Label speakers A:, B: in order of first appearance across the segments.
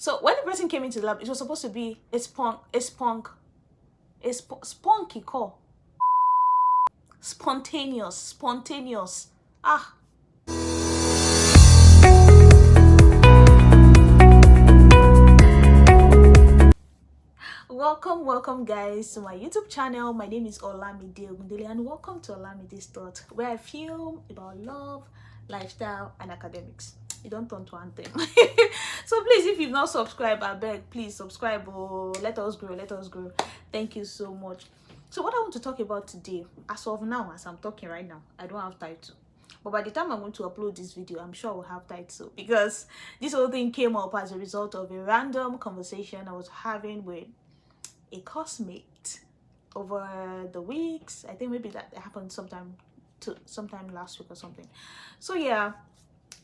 A: So when the person came into the lab, it was supposed to be spunky call. Spontaneous. Ah, welcome guys to my YouTube channel. My name is Olamide Ogundele and welcome to Olamide's Thought, where I film about love, lifestyle and academics. You don't turn to anthem. So please, if you've not subscribed, I beg, please subscribe. Oh, let us grow. Thank you so much. So what I want to talk about today, as of now, as I'm talking right now, I don't have title. But by the time I'm going to upload this video, I'm sure I will have title, because this whole thing came up as a result of a random conversation I was having with a classmate over the weeks. I think maybe that happened sometime last week or something. So yeah,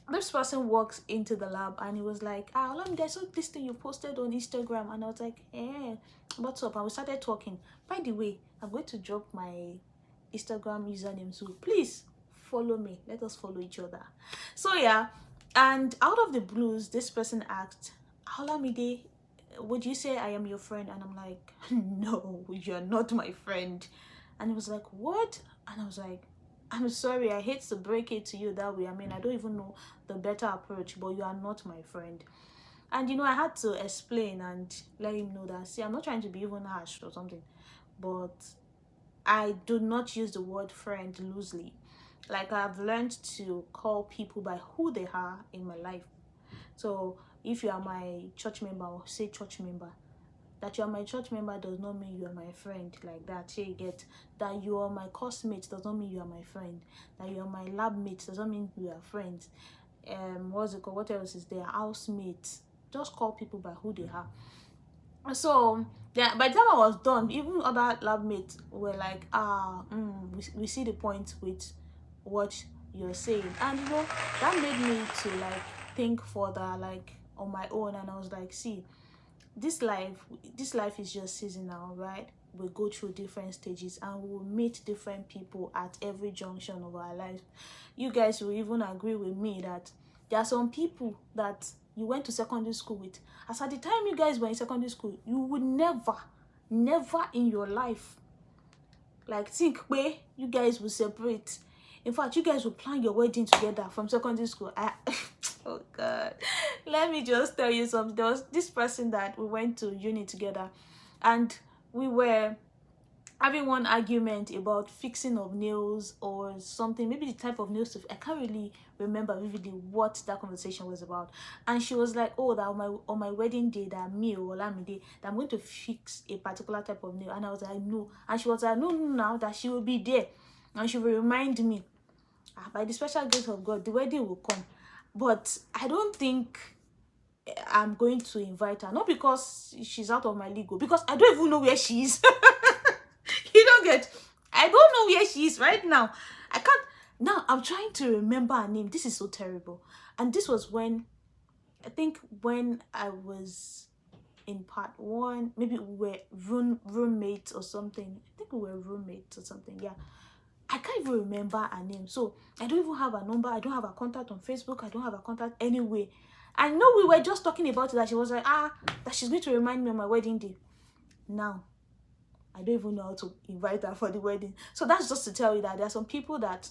A: this person walks into the lab and he was like, Olamide, I saw this thing you posted on Instagram. And I was like, what's up? And we started talking. By the way, I'm going to drop my Instagram username, so please follow me. Let us follow each other. So yeah, and out of the blues, this person asked, Olamide, would you say I am your friend? And I'm like, no, you're not my friend. And he was like, what? And I was like, I'm sorry, I hate to break it to you that way. I mean, I don't even know the better approach, but you are not my friend. And I had to explain and let him know that, see, I'm not trying to be even harsh or something, but I do not use the word friend loosely. Like, I've learned to call people by who they are in my life. So if you are my church member, or say church member, that you are my church member does not mean you are my friend. Like that, you get that you are my course mate does not mean you are my friend. That you are my lab mate does not mean we are friends. What's it called? What else is there? Housemates. Just call people by who they are. So yeah, by the time I was done, even other lab mates were like, we see the point with what you're saying. And that made me to like think further, like on my own. And I was like, see, this life is just seasonal, right? We go through different stages and we'll meet different people at every junction of our life. You guys will even agree with me that there are some people that you went to secondary school with, as at the time you guys were in secondary school, you would never in your life like think where you guys will separate. In fact, you guys will plan your wedding together from secondary school. Oh god, let me just tell you something. There was this person that we went to uni together, and we were having one argument about fixing of nails or something, maybe the type of nails. I can't really remember vividly what that conversation was about. And she was like, oh, that on my wedding day, that me or Olamide, that I'm going to fix a particular type of nail. And I was like, no. And she was like, no, now that she will be there and she will remind me, by the special grace of God, the wedding will come. But I don't think I'm going to invite her, not because she's out of my league, because I don't even know where she is. You don't get, I don't know where she is right now. I can't. Now I'm trying to remember her name. This is so terrible. And this was when, I think when I was in part one, maybe we were roommates or something. I think we were roommates or something. Yeah, I can't even remember her name. So I don't even have her number. I don't have her contact on Facebook. I don't have her contact anyway. I know we were just talking about it, that she was like, that she's going to remind me of my wedding day. Now I don't even know how to invite her for the wedding. So that's just to tell you that there are some people that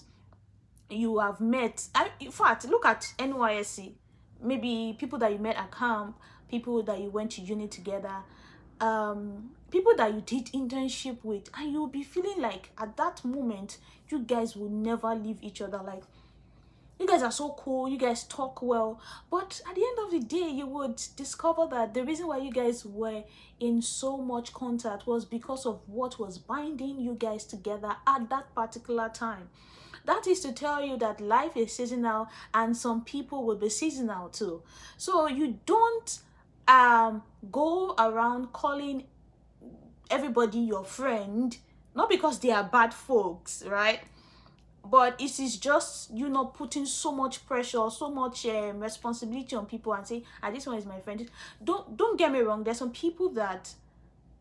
A: you have met. In fact, look at NYSC. Maybe people that you met at camp, people that you went to uni together, people that you did internship with, and you'll be feeling like at that moment you guys will never leave each other. Like, you guys are so cool, you guys talk well, but at the end of the day you would discover that the reason why you guys were in so much contact was because of what was binding you guys together at that particular time. That is to tell you that life is seasonal and some people will be seasonal too. So you don't go around calling everybody your friend, not because they are bad folks, right? But it is just you not putting so much pressure, so much responsibility on people and say, this one is my friend. Don't get me wrong, there's some people that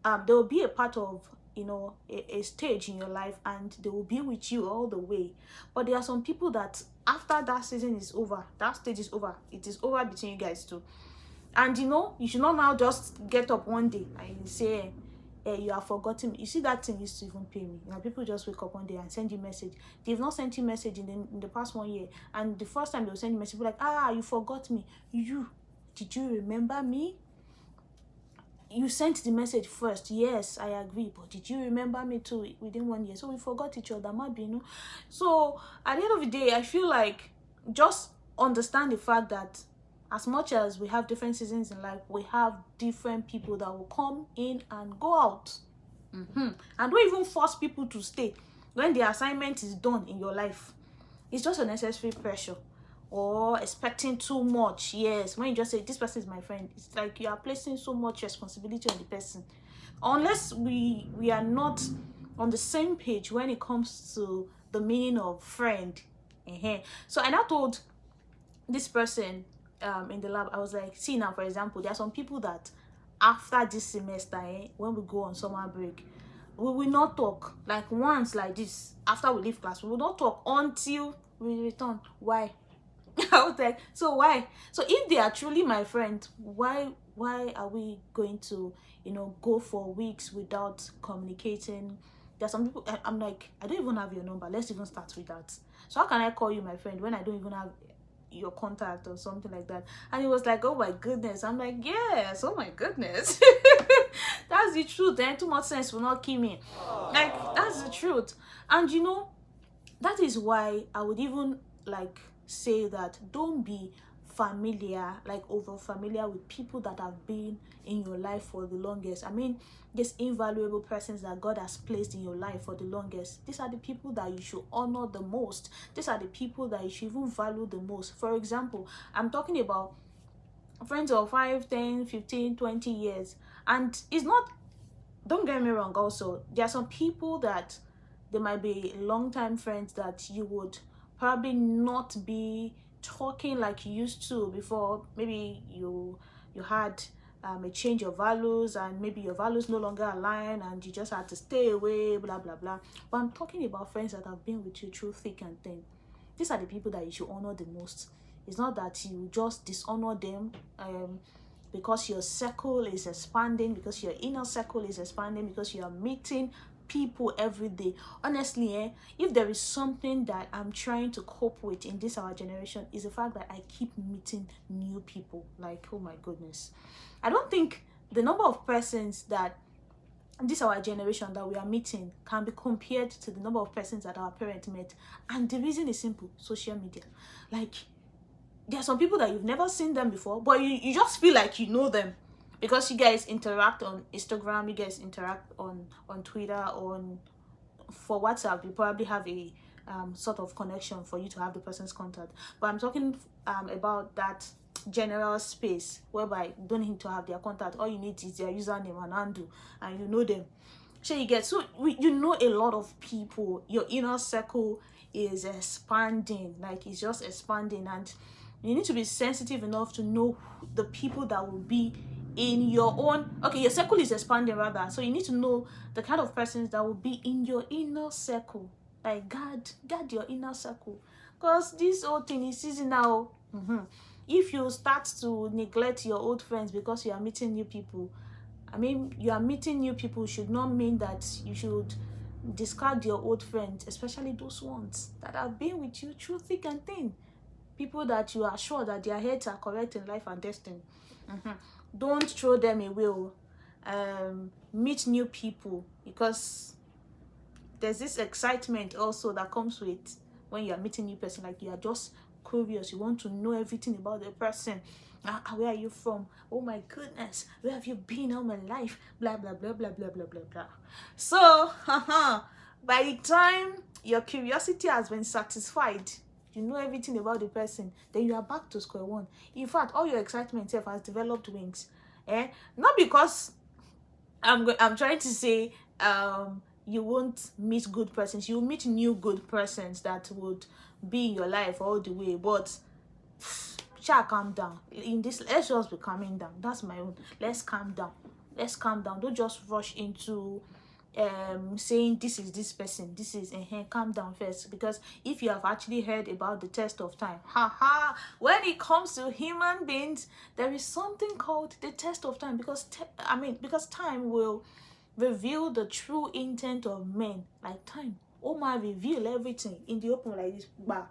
A: they will be a part of a stage in your life and they will be with you all the way. But there are some people that after that season is over, that stage is over, it is over between you guys too. And you know, you should not now just get up one day and say, you have forgotten me. You see, that thing used to even pay me. You know, people just wake up one day and send you message. They've not sent you message in the past 1 year, and the first time they'll send you message, like, you forgot me. Did you remember me? You sent the message first. Yes, I agree, but did you remember me too within 1 year? So we forgot each other, you know. So at the end of the day, I feel like just understand the fact that as much as we have different seasons in life, we have different people that will come in and go out. And don't even force people to stay when the assignment is done in your life. It's just unnecessary pressure or expecting too much. Yes, when you just say this person is my friend, it's like you are placing so much responsibility on the person. Unless we are not on the same page when it comes to the meaning of friend. So I now told this person in the lab, I was like, see now, for example, there are some people that after this semester, when we go on summer break, we will not talk. Like once like this, after we leave class, we will not talk until we return. Why? I was like, so why? So if they are truly my friend, why are we going to, you know, go for weeks without communicating? There's some people, I'm like, I don't even have your number. Let's even start with that. So how can I call you my friend when I don't even have your contact or something like that? And he was like, oh my goodness. I'm like, yes, oh my goodness. That's the truth. And too much sense will not kill me. Like, that's the truth. And you know, that is why I would even like say that don't be familiar, like over familiar with people that have been in your life for the longest. I mean, these invaluable persons that God has placed in your life for the longest, these are the people that you should honor the most. These are the people that you should even value the most. For example, I'm talking about friends of 5, 10, 15, 20 years. And it's not, don't get me wrong, also there are some people that they might be long-time friends that you would probably not be talking like you used to before. Maybe you had a change of values, and maybe your values no longer align and you just had to stay away, blah blah blah. But I'm talking about friends that have been with you through thick and thin. These are the people that you should honor the most. It's not that you just dishonor them because your circle is expanding, because your inner circle is expanding, because you are meeting people every day. Honestly, if there is something that I'm trying to cope with in this our generation, is the fact that I keep meeting new people. Like, oh my goodness, I don't think the number of persons that this our generation that we are meeting can be compared to the number of persons that our parents met. And the reason is simple: social media. Like, there are some people that you've never seen them before, but you just feel like you know them because you guys interact on Instagram, you guys interact on Twitter, for WhatsApp, you probably have a sort of connection for you to have the person's contact. But I'm talking about that general space whereby you don't need to have their contact. All you need is their username and handle, and you know them. So you get, so you know a lot of people. Your inner circle is expanding, like it's just expanding, and you need to be sensitive enough to know the people that will be in your own, okay, your circle is expanding rather, so you need to know the kind of persons that will be in your inner circle. Like, guard your inner circle, because this whole thing is seasonal. If you start to neglect your old friends because you are meeting new people, I mean, you are meeting new people should not mean that you should discard your old friends, especially those ones that have been with you through thick and thin. People that you are sure that their heads are correct in life and destiny. Don't throw them away. Meet new people, because there's this excitement also that comes with when you are meeting new person. Like, you are just curious, you want to know everything about the person. Where are you from? Oh my goodness, where have you been all my life? Blah blah blah blah blah blah blah blah. So by the time your curiosity has been satisfied, you know everything about the person, then you are back to square one. In fact, all your excitement itself has developed wings. Not because I'm trying to say you won't meet good persons. You'll meet new good persons that would be in your life all the way, but shall calm down. In this, let's just be calming down. That's my own. Let's calm down. Don't just rush into saying this is this person, this is calm down first, because if you have actually heard about the test of time, when it comes to human beings, there is something called the test of time, because because time will reveal the true intent of men. Like time, oh my, reveal everything in the open like this. Bah.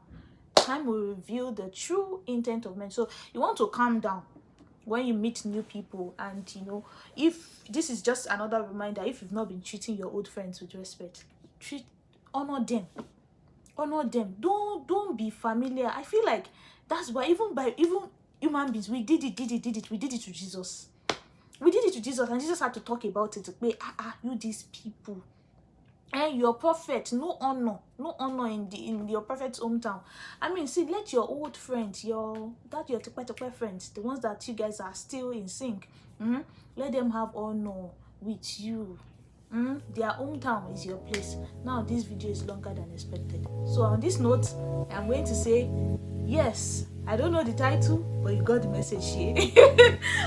A: Time will reveal the true intent of men. So you want to calm down when you meet new people. And you know, if this is just another reminder, if you've not been treating your old friends with respect, honor them. Don't be familiar. I feel like that's why even human beings, we did it to Jesus. We did it to Jesus, and Jesus had to talk about it. You these people, and your prophet, no honor in your prophet's hometown. I mean, see, let your old friends, your tepe friends, the ones that you guys are still in sync, let them have honor with you. Their hometown is your place. Now this video is longer than expected, so on this note, I'm going to say yes, I don't know the title, but you got the message here.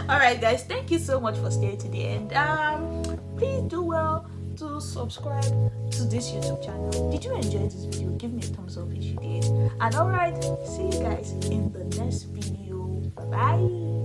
A: All right guys, thank you so much for staying to the end. Please do well to subscribe to this YouTube channel. Did you enjoy this video? Give me a thumbs up if you did. And all right, see you guys in the next video. Bye.